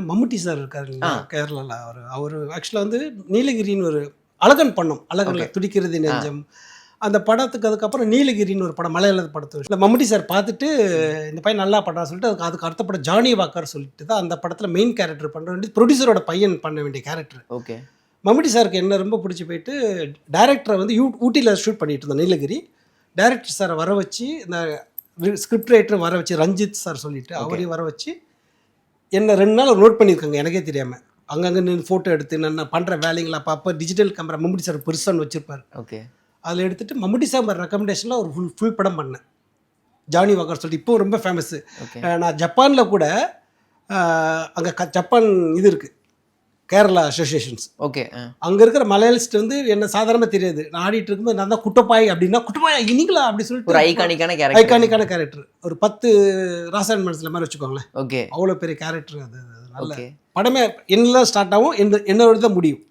மம்முட்டி sir இருக்காரு இல்லையா கேரளாவில். அவர் ஆக்சுவலாக வந்து நீலகிரின்னு ஒரு அழகன் பண்ணோம், அழகனில் துடிக்கிறது நெஞ்சம் அந்த படத்துக்கு. அதுக்கப்புறம் நீலகிரின்னு ஒரு படம் மலையாள படத்தை இல்லை மம்முட்டி சார் பார்த்துட்டு இந்த பையன் நல்லா படம் சொல்லிட்டு அதுக்கு அடுத்த படம் ஜானி வாக்கர் சொல்லிட்டு தான் அந்த படத்தில் மெயின் கேரக்டர் பண்ண வேண்டியது ப்ரொடியூசரோட பையன் பண்ண வேண்டிய கேரக்டர். ஓகே. மம்முட்டி சாருக்கு என்ன ரொம்ப பிடிச்சி போயிட்டு டைரக்டரை வந்து ஊட்டியில் ஷூட் பண்ணிட்டு இருந்தோம் நீலகிரி. டைரக்டர் சாரை வர வச்சு இந்த ஸ்கிரிப்ட் ரைட்டர் வர வச்சு ரஞ்சித் சார் சொல்லிட்டு அவரையும் வர வச்சு என்ன 2 நாள் நோட் பண்ணியிருக்காங்க எனக்கே தெரியாமல். அங்கங்கே நின்று ஃபோட்டோ எடுத்து நான் பண்ணுற வேலைங்களை அப்போ டிஜிட்டல் கேமரா மம்முட்டி சார் பெருசான்னு வச்சுருப்பார். ஓகே. அதில் எடுத்துகிட்டு மம்முட்டி சார் ரெக்கமெண்டேஷனில் ஒரு ஃபுல் படம் பண்ணேன் ஜானி வாக்கர் சொல்லிட்டு. இப்போ ரொம்ப ஃபேமஸ்ஸு. நான் ஜப்பானில் கூட அங்கே ஜப்பான் இது இருக்குது கேரளா அசோசியேஷன்ஸ். ஓகே. அங்கே இருக்கிற மலையாளிஸ்ட் வந்து என்ன சாதாரணமாக தெரியாது. நான் ஆடிட்டு இருக்கும்போது நான் தான் குட்டப்பாய் அப்படின்னா குட்டப்பாய் இன்னிங்களா அப்படி சொல்லிட்டு ஒரு ஐகானிக்கான கேரக்டர். ஒரு 10 ராசாயன் மனசில் மாதிரி வச்சுக்கோங்களேன். ஓகே. அவ்வளோ பெரிய கேரக்டர் அது. நல்ல படமே என்னெல்லாம் ஸ்டார்ட் ஆகும் என்னோட தான் முடியும்.